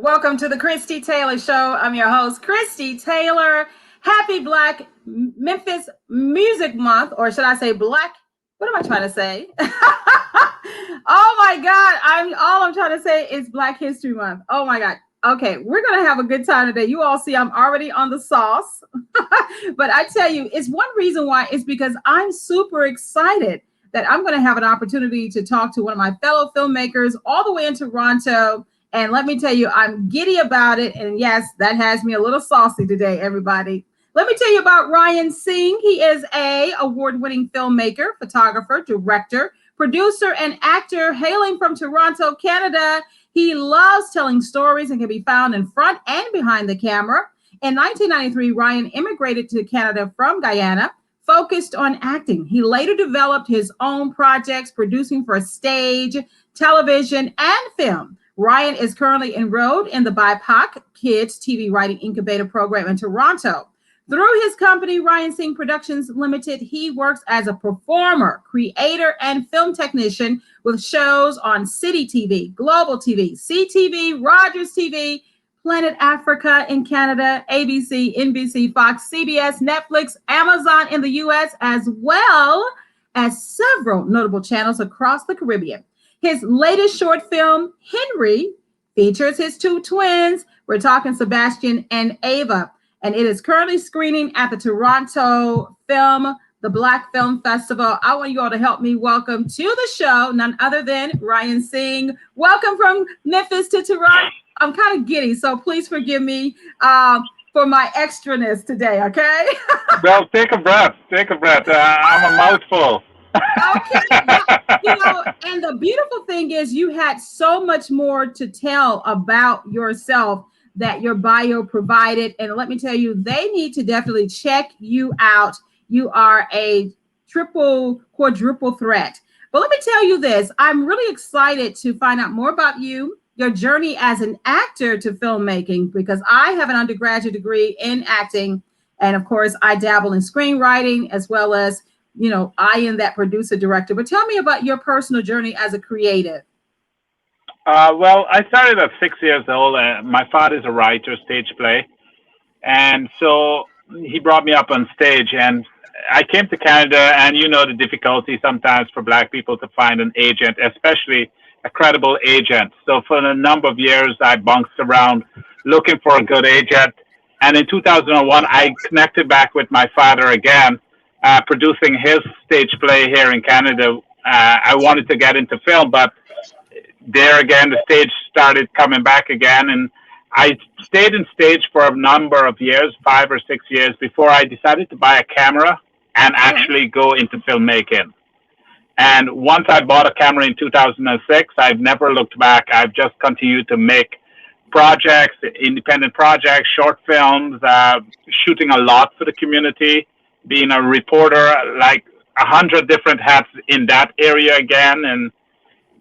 Welcome to the Christie Taylor Show. I'm your host, Christie Taylor. Happy Black Memphis Music Month, or should I say Black? What am I trying to say? Oh my God! All I'm trying to say is Black History Month. Oh my God. Okay, we're gonna have a good time today. You all see I'm already on the sauce, but I tell you, it's one reason why. It's because I'm super excited that I'm going to have an opportunity to talk to one of my fellow filmmakers all the way in Toronto. And let me tell you, I'm giddy about it. And yes, that has me a little saucy today, everybody. Let me tell you about Ryan Singh. He is a award-winning filmmaker, photographer, director, producer, and actor hailing from Toronto, Canada. He loves telling stories and can be found in front and behind the camera. In 1993, Ryan immigrated to Canada from Guyana, focused on acting. He later developed his own projects, producing for stage, television, and film. Ryan is currently enrolled in the BIPOC Kids TV Writing Incubator Program in Toronto. Through his company, Ryan Singh Productions Limited, he works as a performer, creator, and film technician with shows on City TV, Global TV, CTV, Rogers TV, Planet Africa in Canada, ABC, NBC, Fox, CBS, Netflix, Amazon in the US, as well as several notable channels across the Caribbean. His latest short film, H.E.N.R.I, features his two twins. We're talking Sebastian and Ava, and it is currently screening at the Toronto the Black Film Festival. I want you all to help me welcome to the show none other than Ryan Singh. Welcome from Memphis to Toronto. I'm kind of giddy, so please forgive me for my extraness today, okay? Well, take a breath. Take a breath. I'm a mouthful. Okay. And the beautiful thing is you had so much more to tell about yourself that your bio provided. And let me tell you, they need to definitely check you out. You are a quadruple threat. But let me tell you this, I'm really excited to find out more about you, your journey as an actor to filmmaking, because I have an undergraduate degree in acting. And of course, I dabble in screenwriting as well as, I am that producer director. But tell me about your personal journey as a creative. Well, I started at 6 years old. My father's a writer, stage play. And so he brought me up on stage. And I came to Canada, and the difficulty sometimes for Black people to find an agent, especially a credible agent. So for a number of years, I bounced around looking for a good agent. And in 2001, I connected back with my father again, producing his stage play here in Canada. I wanted to get into film, but there again, the stage started coming back again. And I stayed in stage for a number of years, 5 or 6 years, before I decided to buy a camera and actually go into filmmaking. And once I bought a camera in 2006, I've never looked back. I've just continued to make projects, independent projects, short films, shooting a lot for the community, being a reporter, like 100 different hats in that area again, and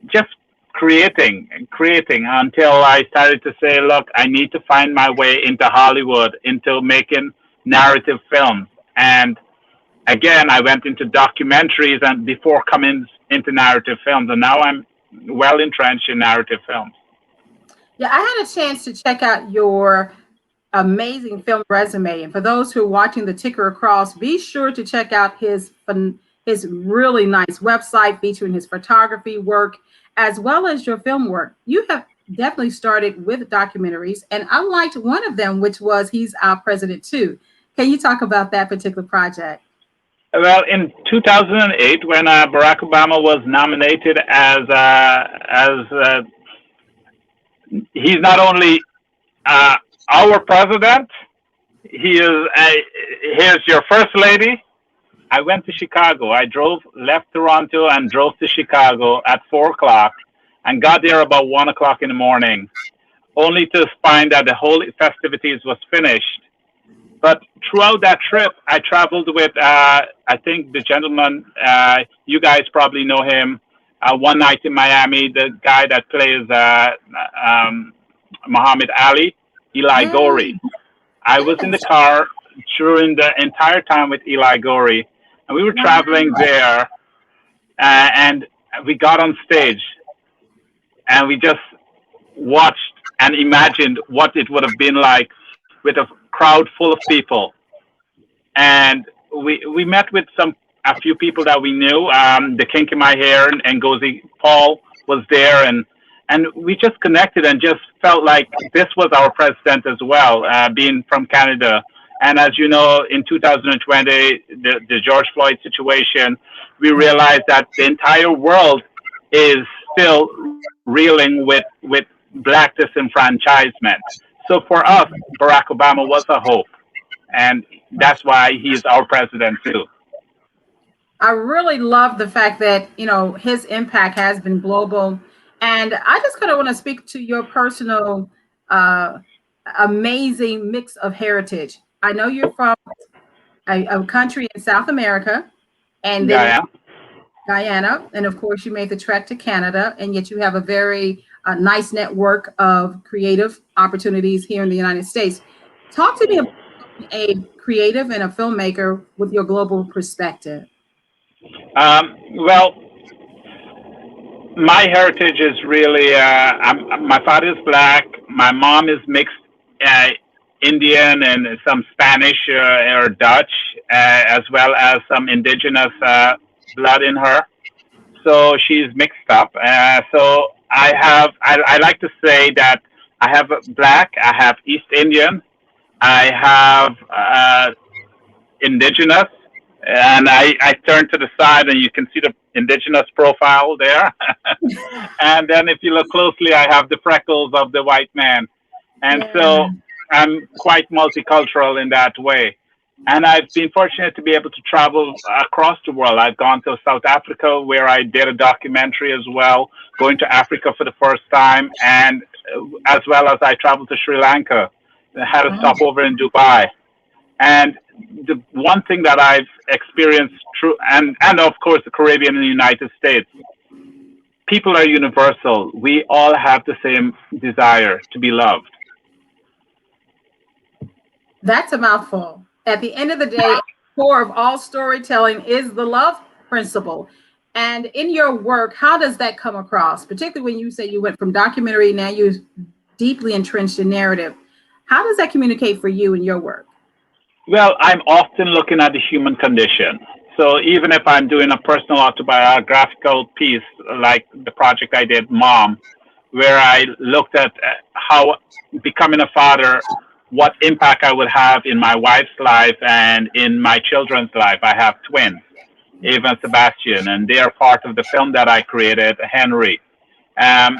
just creating until I started to say, look, I need to find my way into Hollywood, into making narrative films. And again, I went into documentaries and before coming into narrative films, and now I'm well entrenched in narrative films. Yeah, I had a chance to check out your amazing film resume. And for those who are watching the ticker across, be sure to check out his really nice website featuring his photography work as well as your film work. You have definitely started with documentaries, and I liked one of them, which was He's Our President Too. Can you talk about that particular project? Well, in 2008, when Barack Obama was nominated as he's not only our president, here's your first lady. I went to Chicago. I left Toronto and drove to Chicago at 4 o'clock and got there about 1 o'clock in the morning, only to find that the whole festivities was finished. But throughout that trip, I traveled with, I think the gentleman, you guys probably know him, One Night in Miami, the guy that plays Muhammad Ali, Eli Gorey. I was in the car during the entire time with Eli Gorey, and we were traveling there, and we got on stage, and we just watched and imagined what it would have been like with a crowd full of people. And we met with a few people that we knew. The Kink in My Hair and Ngozi Paul was there, and we just connected and just felt like this was our president as well, being from Canada. And as you know, in 2020, the George Floyd situation, we realized that the entire world is still reeling with black disenfranchisement. So for us, Barack Obama was a hope, and that's why he is our president too. I really love the fact that, his impact has been global. And I just kind of want to speak to your personal uh, amazing mix of heritage. I know you're from a country in South America, and then Yeah, Guyana, and of course you made the trek to Canada, and yet you have a very nice network of creative opportunities here in the United States. Talk to me about a creative and a filmmaker with your global perspective. well, my heritage is really, my father is black, my mom is mixed uh, Indian and some Spanish or Dutch, as well as some indigenous blood in her. So she's mixed up. So I like to say that I have black, I have East Indian, I have indigenous, and I turn to the side and you can see the indigenous profile there. And then if you look closely, I have the freckles of the white man. And Yeah. so I'm quite multicultural in that way. And I've been fortunate to be able to travel across the world. I've gone to South Africa where I did a documentary as well, going to Africa for the first time, and as well as I traveled to Sri Lanka, had a Oh, stopover in Dubai. And the one thing that I've experienced through, and of course the Caribbean and the United States, people are universal. We all have the same desire to be loved. that's a mouthful. At the end of the day, core of all storytelling is the love principle. And in your work, how does that come across? Particularly when you say you went from documentary, now you're deeply entrenched in narrative. How does that communicate for you in your work? Well, I'm often looking at the human condition. So even if I'm doing a personal autobiographical piece like the project I did, Mom, where I looked at how becoming a father, what impact I would have in my wife's life and in my children's life. I have twins, Ava and Sebastian, and they are part of the film that I created, H.E.N.R.I. Um,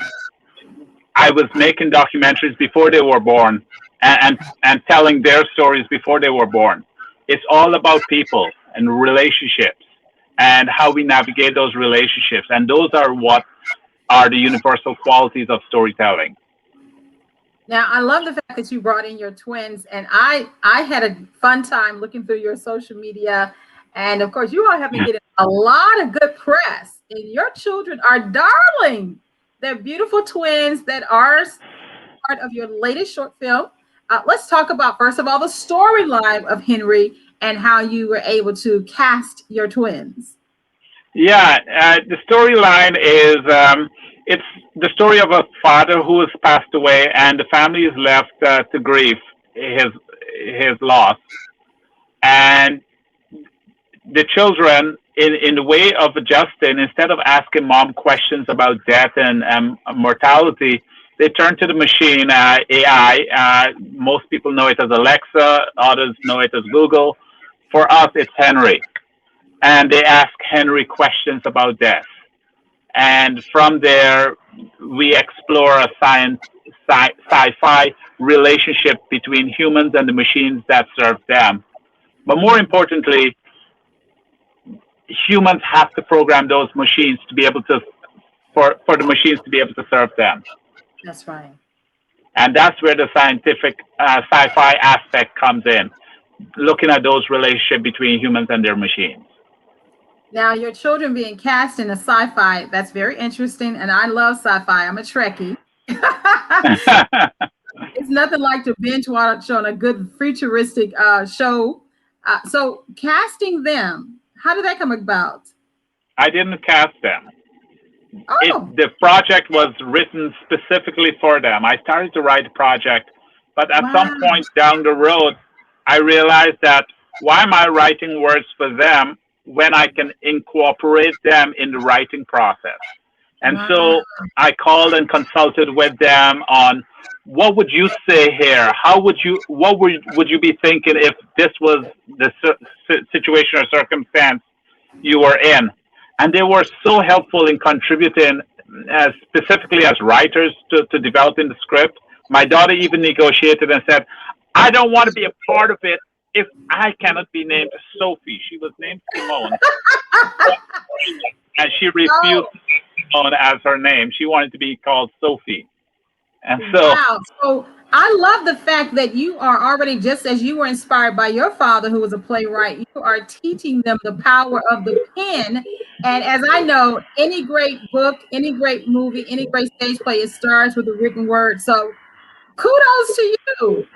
I was making documentaries before they were born, and telling their stories before they were born. It's all about people and relationships and how we navigate those relationships. And those are what are the universal qualities of storytelling. Now, I love the fact that you brought in your twins, and I had a fun time looking through your social media, and of course, you all have been getting a lot of good press, and your children are darling. They're beautiful twins that are part of your latest short film. Let's talk about first of all the storyline of Henry and how you were able to cast your twins. Yeah, the storyline is it's the story of a father who has passed away, and the family is left to grieve his his loss. And the children, in the way of adjusting, instead of asking mom questions about death and mortality, they turn to the machine, AI. Most people know it as Alexa, others know it as Google. For us, it's Henry. And they ask Henry questions about death. And from there, we explore a sci-fi relationship between humans and the machines that serve them. But more importantly, humans have to program those machines to be able to for the machines to be able to serve them. That's right. And that's where the scientific sci-fi aspect comes in, looking at those relationships between humans and their machines. Now, your children being cast in a sci-fi, that's very interesting. And I love sci-fi. I'm a Trekkie. It's nothing like to binge watch on a good futuristic show. So casting them, how did that come about? I didn't cast them. Oh, The project was written specifically for them. I started to write the project, but at some wow, point down the road, I realized that why am I writing words for them when I can incorporate them in the writing process? And wow, so I called and consulted with them on what would you say here? How would you, what would you be thinking if this was the situation or circumstance you were in? And they were so helpful in contributing, specifically as writers, to developing the script. My daughter even negotiated and said, I don't want to be a part of it if I cannot be named Sophie. She was named Simone, and she refused oh, Simone as her name. She wanted to be called Sophie. And so wow. So I love the fact that you are already, just as you were inspired by your father, who was a playwright, you are teaching them the power of the pen. And as I know, any great book, any great movie, any great stage play, it starts with a written word. So kudos to you.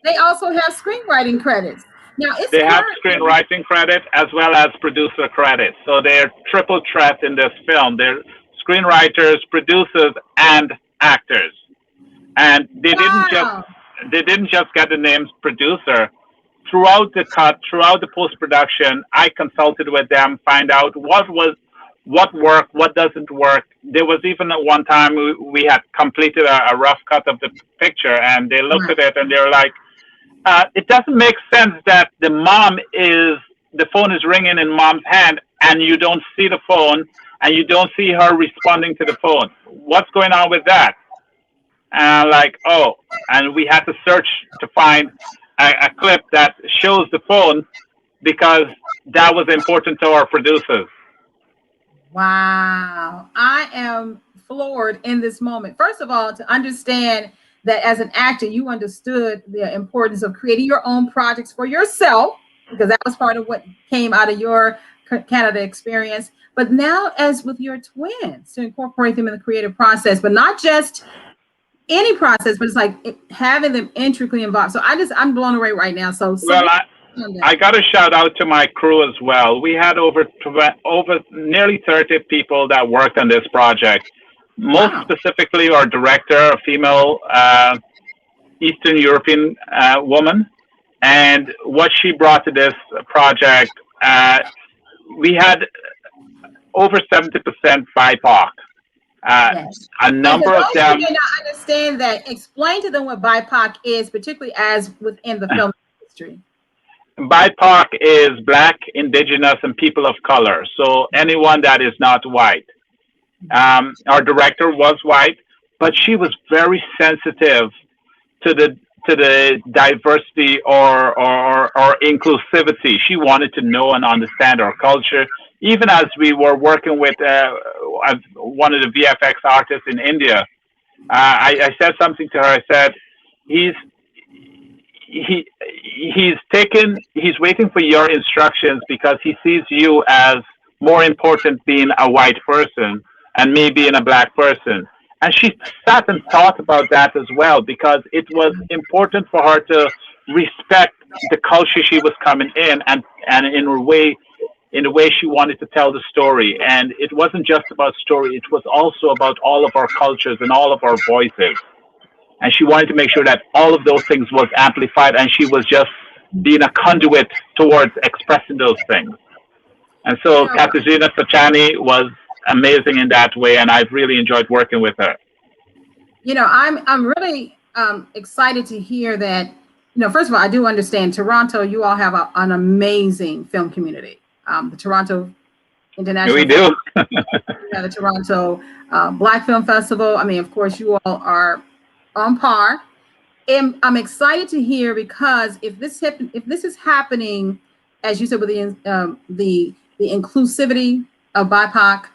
They also have screenwriting credits. Now it's they have currently, screenwriting credit as well as producer credit. So they're triple threat in this film. They're screenwriters, producers, and actors. And wow. they didn't just get the names producer. Throughout the cut, throughout the post production, I consulted with them, find out what worked, what doesn't work. There was even at one time we had completed a rough cut of the picture, and they looked at it and they were like, "It doesn't make sense that the phone is ringing in mom's hand, and you don't see the phone, and you don't see her responding to the phone. What's going on with that?" And like, oh, and we had to search to find a clip that shows the phone because that was important to our producers. Wow. I am floored in this moment. First of all, to understand that as an actor, you understood the importance of creating your own projects for yourself, because that was part of what came out of your Canada experience. But now, as with your twins, to incorporate them in the creative process, but not just any process, but it's like having them intricately involved. So I'm blown away right now. So Well, salute on I that. got to shout out to my crew as well. We had over nearly 30 people that worked on this project. Most Wow. specifically, our director, a female Eastern European woman, and what she brought to this project, we had over 70% BIPOC. Uh, Yes. a And for number of those who them, may not understand that, explain to them what BIPOC is, particularly as within the film industry. BIPOC is Black, Indigenous, and people of color. So anyone that is not white. Our director was white, but she was very sensitive to the diversity or inclusivity. She wanted to know and understand our culture. Even as we were working with one of the VFX artists in India, I said something to her. I said, "He's he he's waiting for your instructions because he sees you as more important being a white person and me being a black person." And she sat and thought about that as well because it was important for her to respect the culture she was coming in and in the way she wanted to tell the story. And it wasn't just about story, it was also about all of our cultures and all of our voices, and she wanted to make sure that all of those things was amplified, and she was just being a conduit towards expressing those things. And You so know, Katarzyna Sachani was amazing in that way, and I've really enjoyed working with her. I'm really excited to hear that. First of all, I do understand Toronto. You all have an amazing film community. The Toronto We International Film, do. the Toronto Black Film Festival. I mean, of course, you all are on par. And I'm excited to hear because if this is happening, as you said, with the inclusivity of BIPOC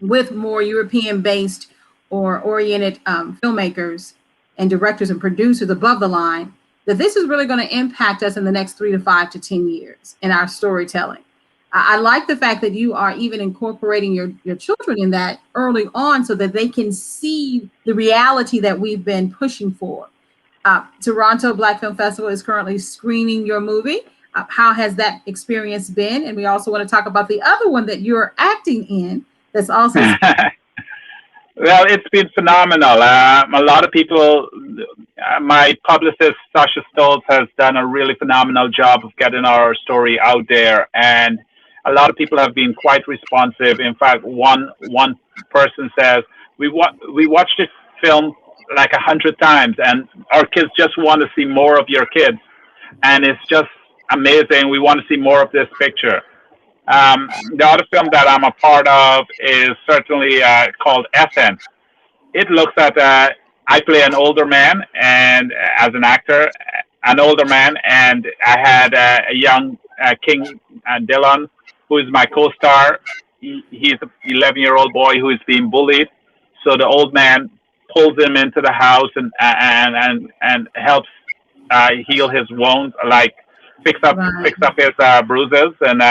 with more European-based or oriented filmmakers and directors and producers above the line, that this is really going to impact us in the next 3 to 5 to 10 years in our storytelling. I like the fact that you are even incorporating your children in that early on so that they can see the reality that we've been pushing for. Toronto Black Film Festival is currently screening your movie. How has that experience been? And we also want to talk about the other one that you're acting in, that's also. Well, it's been phenomenal. A lot of people, my publicist, Sasha Stoltz, has done a really phenomenal job of getting our story out there. And a lot of people have been quite responsive. In fact, one person says, we watched this film like 100 times, and our kids just want to see more of your kids. And it's just amazing. We want to see more of this picture. The other film that I'm a part of is certainly called Essence. It looks at I play an older man, and as an actor, an older man, and I had a young King Dylan, who is my co-star. He's an 11-year-old boy who is being bullied. So the old man pulls him into the house and helps heal his wounds, like fix up his bruises, and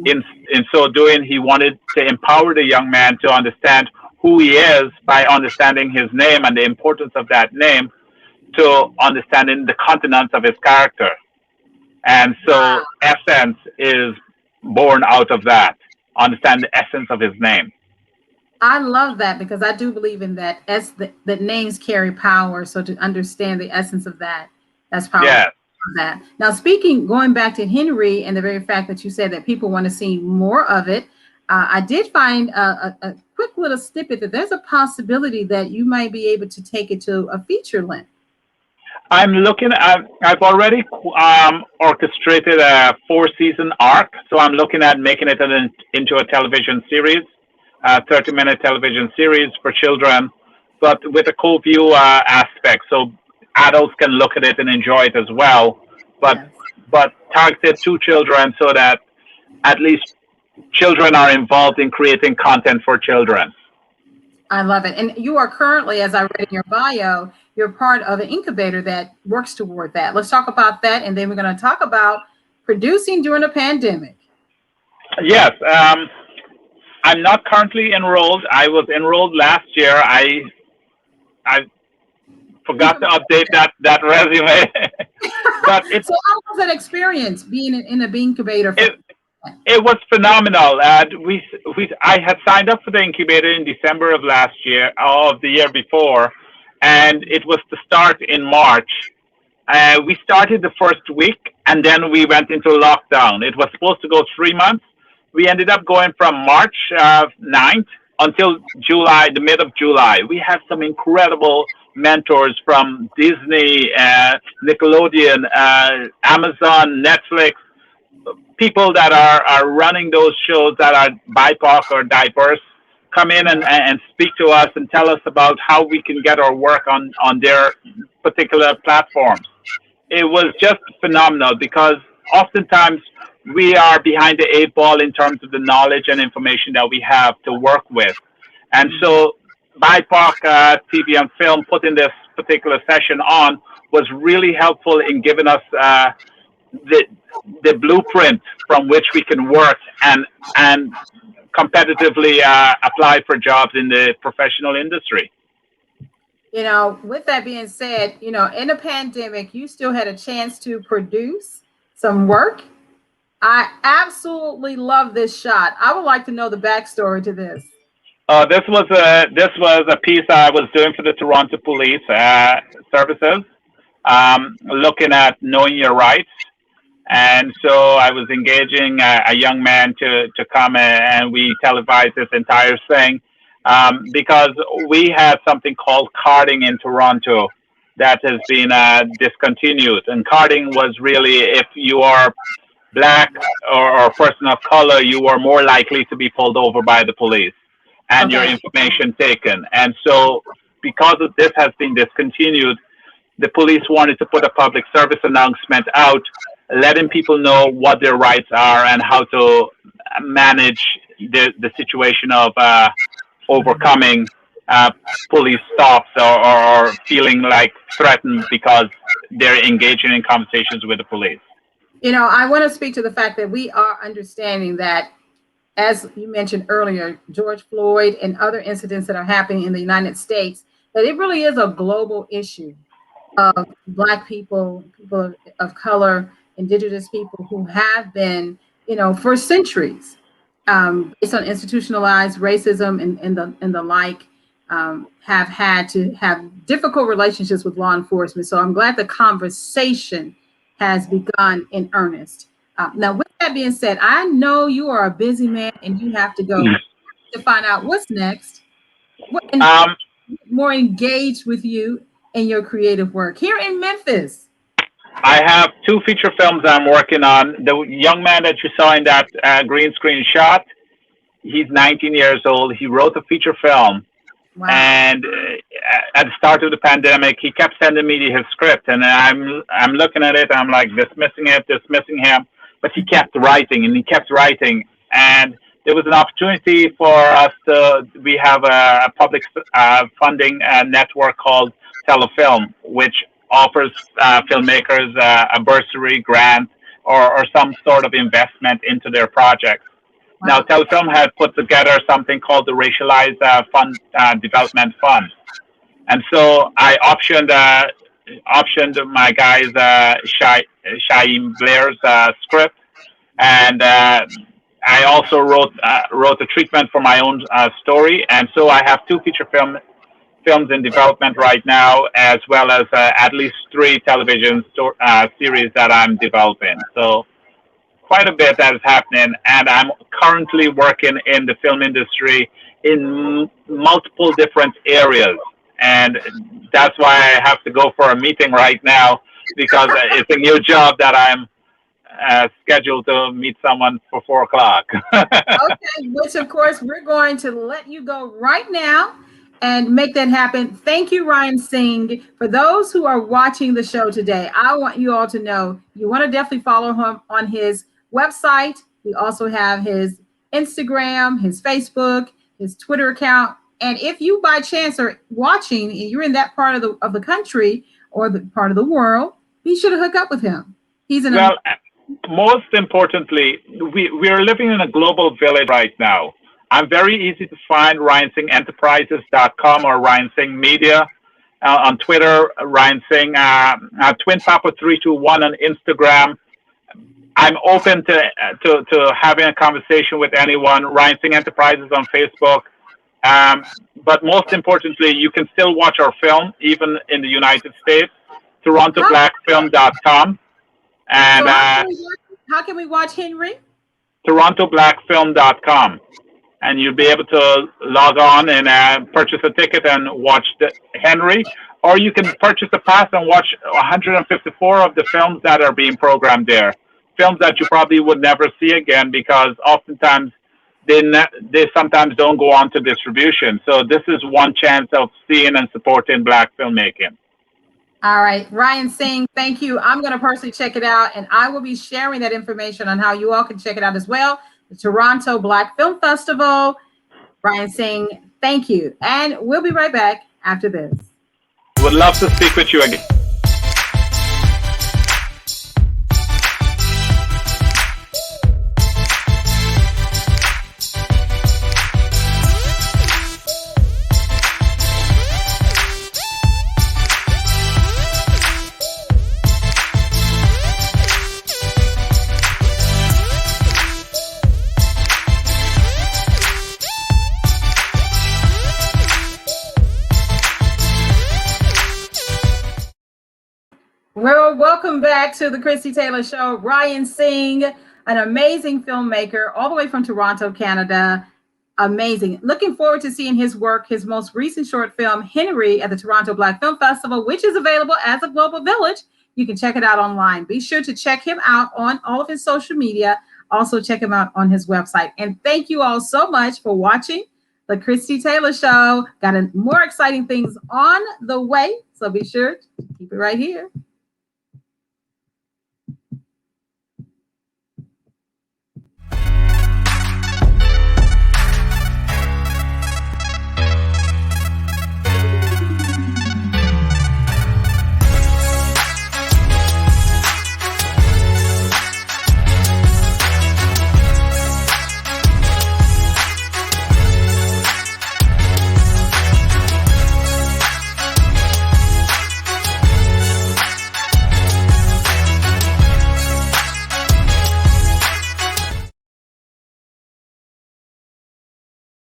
in so doing, he wanted to empower the young man to understand who he is by understanding his name and the importance of that name to understanding the continents of his character. And so, Essence is born out of that. Understand the essence of his name. I love that, because I do believe in that. That names carry power. So to understand the essence of that's powerful. Yeah. That. Now, going back to H.E.N.R.I and the very fact that you said that people want to see more of it, I did find a quick little snippet that there's a possibility that you might be able to take it to a feature length. I'm looking at, I've already orchestrated a 4-season arc, so I'm looking at making it into a television series, a 30-minute television series for children, but with a co-view aspect. So adults can look at it and enjoy it as well, but targeted to children so that at least children are involved in creating content for children. I love it. And you are currently, as I read in your bio, you're part of an incubator that works toward that. Let's talk about that, and then we're going to talk about producing during a pandemic. Yes. I'm not currently enrolled. I was enrolled last year. I forgot to update that resume. But so how was that experience being in an incubator? It was phenomenal. I had signed up for the incubator in December of the year before, and it was to start in March. We started the first week, and then we went into lockdown. It was supposed to go 3 months. We ended up going from March 9th until July, the mid of July. We had some incredible mentors from Disney, Nickelodeon, Amazon, Netflix, people that are running those shows that are BIPOC or diverse, come in and speak to us and tell us about how we can get our work on their particular platforms. It was just phenomenal, because oftentimes we are behind the 8 ball in terms of the knowledge and information that we have to work with. And so BIPOC TV and Film putting this particular session on was really helpful in giving us the blueprint from which we can work and competitively apply for jobs in the professional industry. You know, with that being said, you know, in a pandemic, you still had a chance to produce some work. I absolutely love this shot. I would like to know the backstory to this. This was a piece I was doing for the Toronto Police Services, looking at knowing your rights. And so I was engaging a young man to come and we televised this entire thing because we had something called carding in Toronto that has been discontinued. And carding was really, if you are Black or a person of color, you were more likely to be pulled over by the police and your information taken. And so because of this has been discontinued, the police wanted to put a public service announcement out, letting people know what their rights are and how to manage the situation of overcoming police stops or feeling like threatened because they're engaging in conversations with the police. You know, I want to speak to the fact that we are understanding that, as you mentioned earlier, George Floyd and other incidents that are happening in the United States, that it really is a global issue of Black people, people of color, Indigenous people who have been, you know, for centuries based on institutionalized racism and the like, have had to have difficult relationships with law enforcement. So I'm glad the conversation has begun in earnest. Now, with that being said, I know you are a busy man and you have to go to find out what's next, and more engaged with you and your creative work here in Memphis. I have 2 feature films I'm working on. The young man that you saw in that green screen shot, he's 19 years old. He wrote a feature film. Wow. And at the start of the pandemic, he kept sending me his script, and I'm looking at it. I'm like dismissing him, but he kept writing and he kept writing. And there was an opportunity for us to. We have a public funding network called Telefilm, which offers filmmakers a bursary grant or some sort of investment into their projects. Now, Telefilm had put together something called the Racialized Fund Development Fund, and so I optioned my guy's Shaim Blair's script, and I also wrote a treatment for my own story, and so I have 2 feature films in development right now, as well as at least 3 television series that I'm developing. So quite a bit that is happening, and I'm currently working in the film industry in multiple different areas, and that's why I have to go for a meeting right now, because it's a new job that I'm scheduled to meet someone for 4 o'clock. Okay, which of course we're going to let you go right now and make that happen. Thank you, Ryan Singh. For those who are watching the show today, I want you all to know you want to definitely follow him on his website. We also have his Instagram, his Facebook, his Twitter account. And if you by chance are watching and you're in that part of the country or the part of the world, be sure to hook up with him. He's an well, most importantly, we are living in a global village right now. I'm very easy to find, RyanSinghEnterprises.com or Ryan Singh Media on Twitter, Ryan Singh, Twin Papa 321 on Instagram. I'm open to having a conversation with anyone. Ryan Singh Enterprises on Facebook. But most importantly, you can still watch our film, even in the United States, TorontoBlackFilm.com. And how can we watch Henry? TorontoBlackFilm.com. And you'll be able to log on and purchase a ticket and watch the H.E.N.R.I, or you can purchase a pass and watch 154 of the films that are being programmed there. Films that you probably would never see again, because oftentimes they sometimes don't go on to distribution. So this is one chance of seeing and supporting Black filmmaking. All right, Ryan Singh, thank you. I'm going to personally check it out, and I will be sharing that information on how you all can check it out as well. The Toronto Black Film Festival. Ryan Singh, thank you. And we'll be right back after this. Would love to speak with you again. Well, welcome back to the Christie Taylor Show. Ryan Singh, an amazing filmmaker, all the way from Toronto, Canada. Amazing. Looking forward to seeing his work, his most recent short film, H.E.N.R.I, at the Toronto Black Film Festival, which is available as of Global Village. You can check it out online. Be sure to check him out on all of his social media. Also check him out on his website. And thank you all so much for watching the Christie Taylor Show. Got more exciting things on the way, so be sure to keep it right here.